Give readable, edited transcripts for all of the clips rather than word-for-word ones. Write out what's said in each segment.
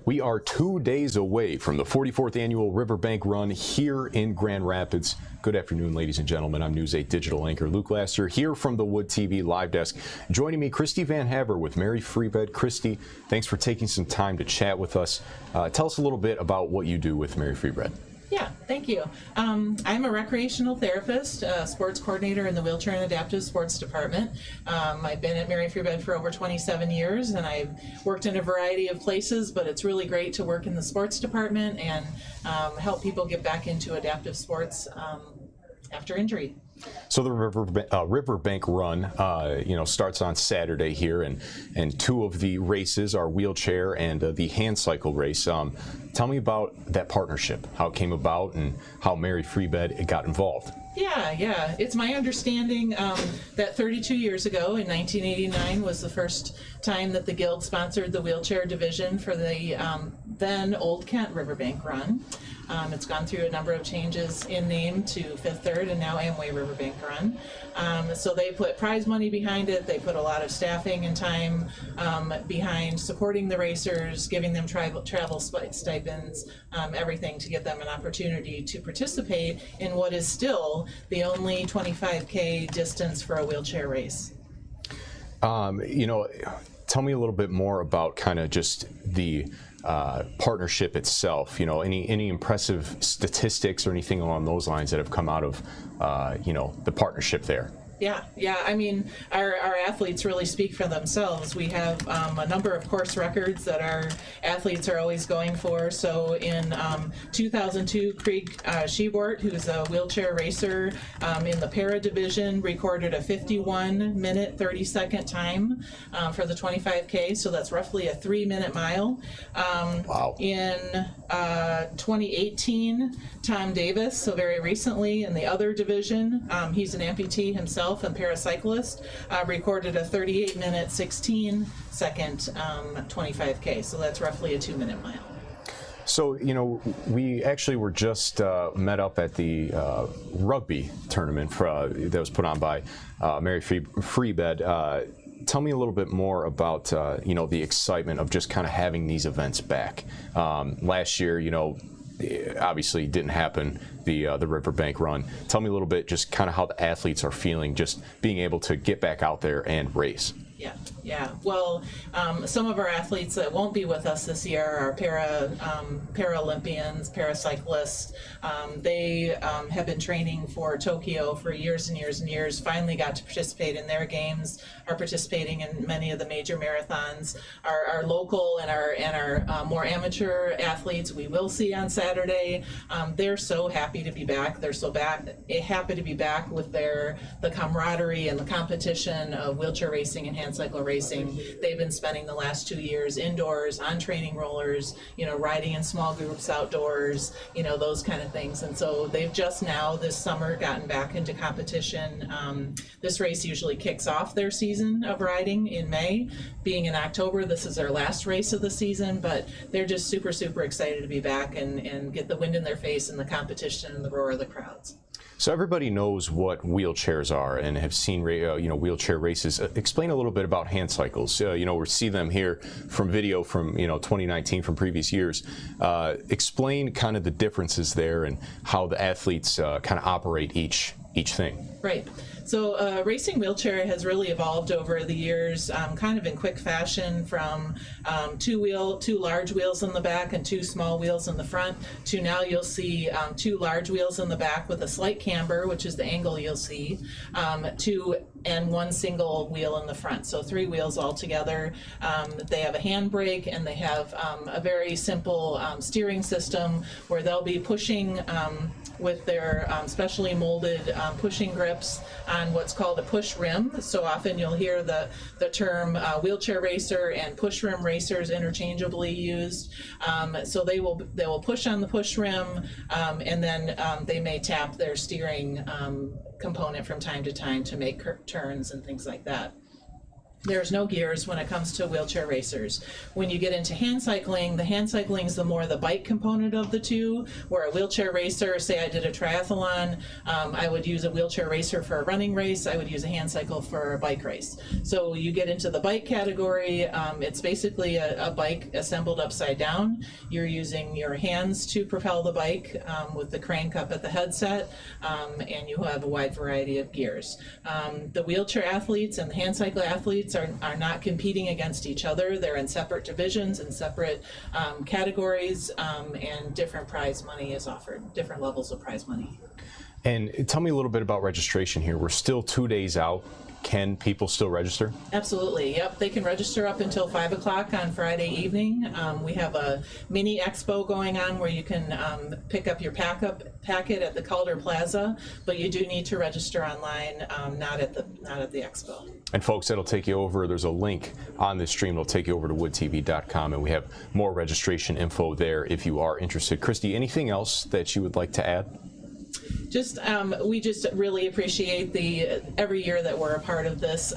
We are 2 days away from the 44th annual River Bank Run here in Grand Rapids. Good afternoon, ladies and gentlemen. I'm News 8 digital anchor Luke Lasser here from the Wood TV live desk. Joining me, Christy VanHaver with Mary Freebed. Christy, thanks for taking some time to chat with us. Tell us a little bit about what you do with Mary Freebed. Yeah, thank you. I'm a recreational therapist, sports coordinator in the Wheelchair and Adaptive Sports Department. I've been at Mary Freebed for over 27 years, and I've worked in a variety of places, but it's really great to work in the sports department and help people get back into adaptive sports after injury. So the River Bank Run, starts on Saturday here, and two of the races are wheelchair and the Handcycle race. Tell me about that partnership, how it came about, and how Mary Freebed got involved. Yeah. It's my understanding that 32 years ago, in 1989, was the first time that the Guild sponsored the wheelchair division for the then Old Kent River Bank Run. It's gone through a number of changes in name to Fifth Third and now Amway River Bank Run. So they put prize money behind it. They put a lot of staffing and time behind supporting the racers, giving them travel stipends, everything to give them an opportunity to participate in what is still the only 25K distance for a wheelchair race. Tell me a little bit more about kind of just the partnership itself. Any impressive statistics or anything along those lines that have come out of the partnership there? Yeah. I mean, our athletes really speak for themselves. We have a number of course records that our athletes are always going for. So in 2002, Craig Shebort, who's a wheelchair racer in the para division, recorded a 51-minute, 30-second time for the 25K. So that's roughly a 3-minute mile. Wow. In 2018, Tom Davis, so very recently in the other division, he's an amputee himself and paracyclist, recorded a 38-minute, 16-second 25K. So that's roughly a 2-minute mile. So, we actually were just met up at the rugby tournament that was put on by Mary Freebed. Tell me a little bit more about, the excitement of just kind of having these events back. Last year, obviously didn't happen, the River Bank Run. Tell me a little bit just kind of how the athletes are feeling just being able to get back out there and race. Yeah. Well, some of our athletes that won't be with us this year are Paralympians, paracyclists. They have been training for Tokyo for years and years and years, finally got to participate in their games, are participating in many of the major marathons. Our local and our more amateur athletes we will see on Saturday. They're so happy to be back. They're so happy to be back with the camaraderie and the competition of wheelchair racing and Handcycle racing. They've been spending the last 2 years indoors on training rollers, riding in small groups outdoors, those kind of things. And so they've just now this summer gotten back into competition. This race usually kicks off their season of riding in May. Being in October, this is their last race of the season, but they're just super, super excited to be back and get the wind in their face and the competition and the roar of the crowds. So everybody knows what wheelchairs are and have seen wheelchair races. Explain a little bit about Handcycles. We see them here from video from 2019 from previous years. Explain kind of the differences there and how the athletes kind of operate each thing. Right. So racing wheelchair has really evolved over the years, kind of in quick fashion, from two large wheels in the back and 2 small wheels in the front, to now you'll see 2 large wheels in the back with a slight camber, which is the angle you'll see, 2 and 1 single wheel in the front. So 3 wheels altogether. They have a handbrake, and they have a very simple steering system where they'll be pushing with their specially molded pushing grips on what's called a push rim. So often you'll hear the term wheelchair racer and push rim racers interchangeably used. So they will push on the push rim, and then they may tap their steering component from time to time to make turns and things like that. There's no gears when it comes to wheelchair racers. When you get into hand cycling, the hand cycling is the more the bike component of the two, where a wheelchair racer, say I did a triathlon, I would use a wheelchair racer for a running race, I would use a hand cycle for a bike race. So you get into the bike category, it's basically a bike assembled upside down. You're using your hands to propel the bike with the crank up at the headset, and you have a wide variety of gears. The wheelchair athletes and the hand cycle athletes are not competing against each other. They're in separate divisions and separate categories, and different prize money is offered, different levels of prize money. And tell me a little bit about registration here. We're still 2 days out. Can people still register? Absolutely, yep. They can register up until 5 o'clock on Friday evening. We have a mini expo going on where you can pick up your packet at the Calder Plaza, but you do need to register online, not at the expo. And folks, that'll take you over. There's a link on this stream. It'll take you over to woodtv.com, and we have more registration info there if you are interested. Christy, anything else that you would like to add? We just really appreciate every year that we're a part of this.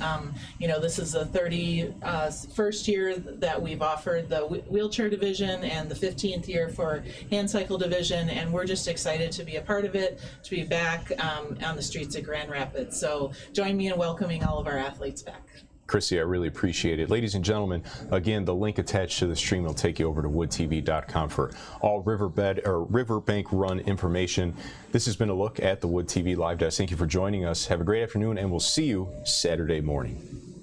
You know, this is the 31st year that we've offered the wheelchair division and the 15th year for hand cycle division, and we're just excited to be a part of it, to be back on the streets of Grand Rapids. So join me in welcoming all of our athletes back. Christy, I really appreciate it. Ladies and gentlemen, again, the link attached to the stream will take you over to woodtv.com for all River Bank Run information. This has been a look at the Wood TV Live Desk. Thank you for joining us. Have a great afternoon, and we'll see you Saturday morning.